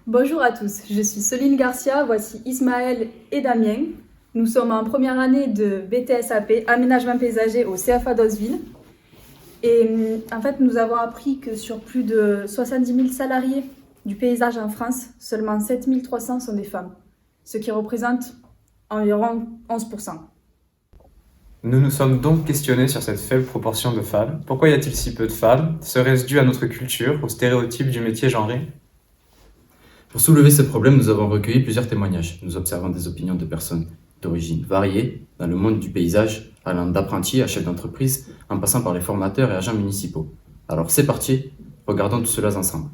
Bonjour à tous, je suis Soline Garcia, voici Ismaël et Damien. Nous sommes en première année de BTSAP, Aménagement paysager au CFA d'Osville. Et en fait, nous avons appris que sur plus de 70 000 salariés du paysage en France, seulement 7 300 sont des femmes, ce qui représente environ 11%. Nous nous sommes donc questionnés sur cette faible proportion de femmes. Pourquoi y a-t-il si peu de femmes? Serait-ce dû à notre culture, aux stéréotypes du métier genré? Pour soulever ce problème, nous avons recueilli plusieurs témoignages. Nous observons des opinions de personnes d'origine variée dans le monde du paysage, allant d'apprentis à chefs d'entreprise, en passant par les formateurs et agents municipaux. Alors c'est parti, regardons tout cela ensemble.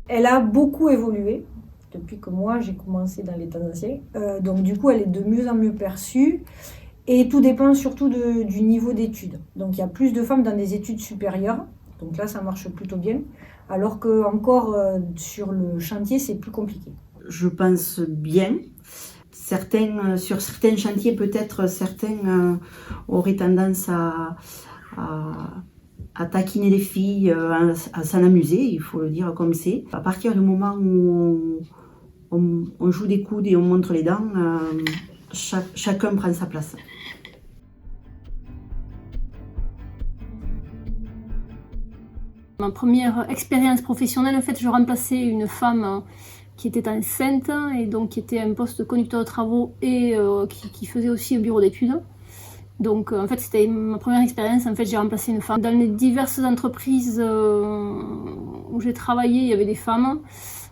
Elle a beaucoup évolué depuis que moi j'ai commencé dans les temps anciens. Donc du coup elle est de mieux en mieux perçue et tout dépend surtout du niveau d'études. Donc il y a plus de femmes dans des études supérieures, donc là ça marche plutôt bien, alors que encore sur le chantier c'est plus compliqué. Je pense bien. Sur certains chantiers, peut-être certains auraient tendance à taquiner les filles, à s'en amuser, il faut le dire comme c'est. À partir du moment où on joue des coudes et on montre les dents, chacun prend sa place. Ma première expérience professionnelle, en fait, je remplaçais une femme qui était enceinte et donc qui était un poste de conducteur de travaux et qui faisait aussi un bureau d'études. Donc en fait c'était ma première expérience, en fait j'ai remplacé une femme. Dans les diverses entreprises où j'ai travaillé, il y avait des femmes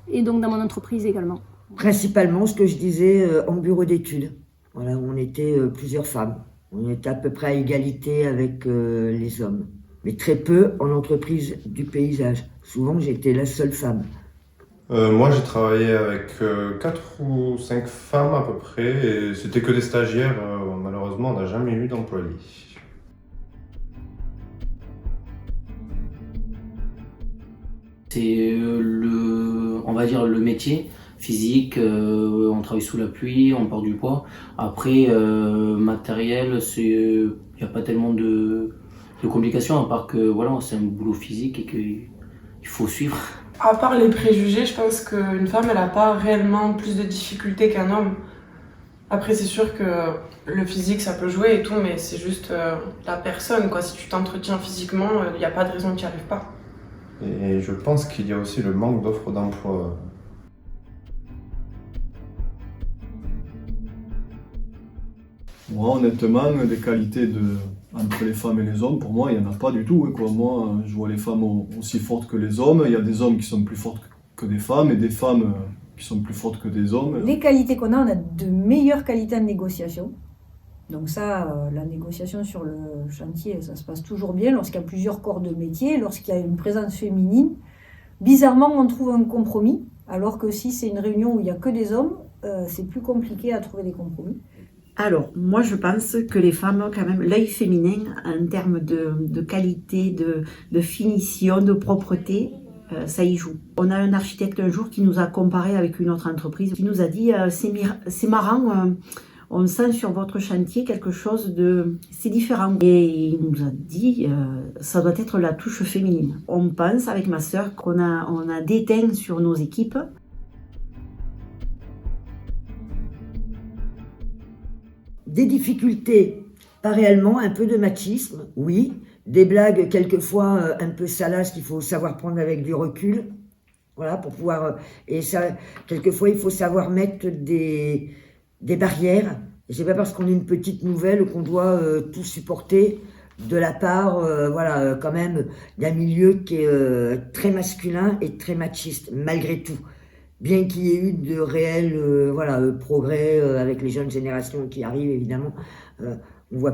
et donc dans mon entreprise également. Principalement ce que je disais en bureau d'études. Voilà, on était plusieurs femmes. On était à peu près à égalité avec les hommes. Mais très peu en entreprise du paysage. Souvent j'étais la seule femme. Moi j'ai travaillé avec 4 ou 5 femmes à peu près et c'était que des stagiaires, malheureusement on n'a jamais eu d'employés. C'est on va dire le métier physique, on travaille sous la pluie, on porte du poids. Après matériel, il n'y a pas tellement de complications à part que voilà, c'est un boulot physique et qu'il faut suivre. À part les préjugés, je pense qu'une femme, elle n'a pas réellement plus de difficultés qu'un homme. Après, c'est sûr que le physique, ça peut jouer et tout, mais c'est juste la personne, quoi. Si tu t'entretiens physiquement, il n'y a pas de raison que tu n'y arrives pas. Et je pense qu'il y a aussi le manque d'offres d'emploi. Moi, honnêtement, des qualités entre les femmes et les hommes, pour moi, il n'y en a pas du tout. Quoi. Moi, je vois les femmes aussi fortes que les hommes. Il y a des hommes qui sont plus forts que des femmes et des femmes qui sont plus fortes que des hommes. Les qualités qu'on a, on a de meilleures qualités en négociation. Donc ça, la négociation sur le chantier, ça se passe toujours bien lorsqu'il y a plusieurs corps de métier, lorsqu'il y a une présence féminine. Bizarrement, on trouve un compromis, alors que si c'est une réunion où il n'y a que des hommes, c'est plus compliqué à trouver des compromis. Alors, moi je pense que les femmes, quand même, l'œil féminin en termes de qualité, de finition, de propreté, ça y joue. On a un architecte un jour qui nous a comparé avec une autre entreprise, qui nous a dit c'est marrant, on sent sur votre chantier quelque chose c'est différent. Et il nous a dit ça doit être la touche féminine. On pense avec ma sœur qu'on a déteint sur nos équipes. Des difficultés, pas réellement, un peu de machisme, oui. Des blagues quelquefois un peu salaces qu'il faut savoir prendre avec du recul. Voilà, pour pouvoir... Et ça, quelquefois, il faut savoir mettre des barrières. Et c'est pas parce qu'on est une petite nouvelle qu'on doit tout supporter de la part, quand même, d'un milieu qui est très masculin et très machiste, malgré tout. Bien qu'il y ait eu de réels progrès avec les jeunes générations qui arrivent, évidemment, on ne voit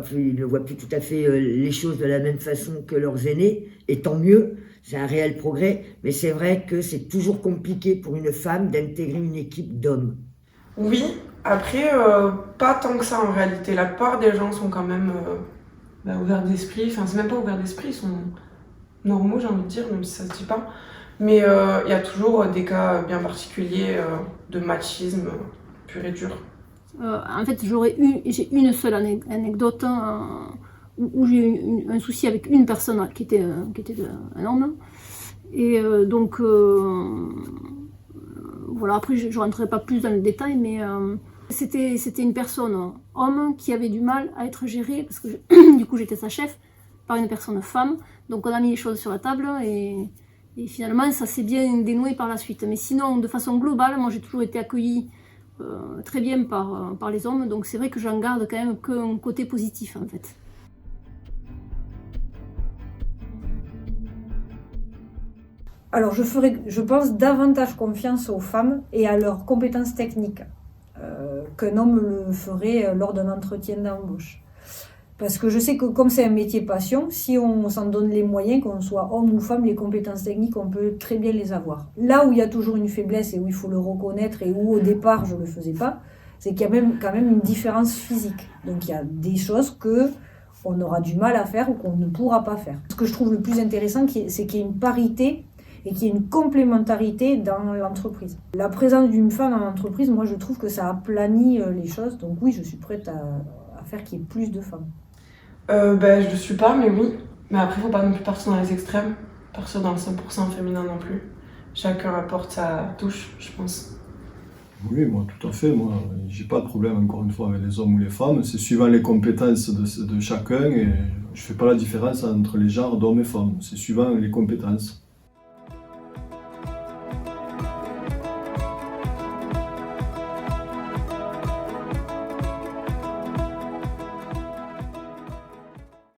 plus tout à fait les choses de la même façon que leurs aînés, et tant mieux, c'est un réel progrès, mais c'est vrai que c'est toujours compliqué pour une femme d'intégrer une équipe d'hommes. Oui, après, pas tant que ça en réalité. La plupart des gens sont quand même ouverts d'esprit, enfin c'est même pas ouverts d'esprit, ils sont normaux, j'ai envie de dire, même si ça se dit pas. Mais il y a toujours des cas bien particuliers de machisme pur et dur. En fait, j'ai une seule anecdote où j'ai eu un souci avec une personne qui était un homme. Et donc, voilà, après je ne rentrerai pas plus dans le détail, mais c'était une personne, homme, qui avait du mal à être gérée, parce que du coup j'étais sa chef, par une personne femme. Donc on a mis les choses sur la table et finalement ça s'est bien dénoué par la suite. Mais sinon, de façon globale, moi j'ai toujours été accueillie très bien par les hommes, donc c'est vrai que j'en garde quand même qu'un côté positif en fait. Alors je pense, davantage confiance aux femmes et à leurs compétences techniques qu'un homme le ferait lors d'un entretien d'embauche. Parce que je sais que comme c'est un métier passion, si on s'en donne les moyens, qu'on soit homme ou femme, les compétences techniques, on peut très bien les avoir. Là où il y a toujours une faiblesse et où il faut le reconnaître et où au départ je ne le faisais pas, c'est qu'il y a quand même une différence physique. Donc il y a des choses qu'on aura du mal à faire ou qu'on ne pourra pas faire. Ce que je trouve le plus intéressant, c'est qu'il y ait une parité et qu'il y ait une complémentarité dans l'entreprise. La présence d'une femme dans l'entreprise, moi je trouve que ça aplanit les choses. Donc oui, je suis prête à faire qu'il y ait plus de femmes. Je le suis pas, mais oui. Mais après, faut pas non plus partir dans les extrêmes, partir dans le 100% féminin non plus. Chacun apporte sa touche, je pense. Oui, moi, tout à fait. Moi, j'ai pas de problème, encore une fois, avec les hommes ou les femmes. C'est suivant les compétences de chacun et je fais pas la différence entre les genres d'hommes et femmes. C'est suivant les compétences.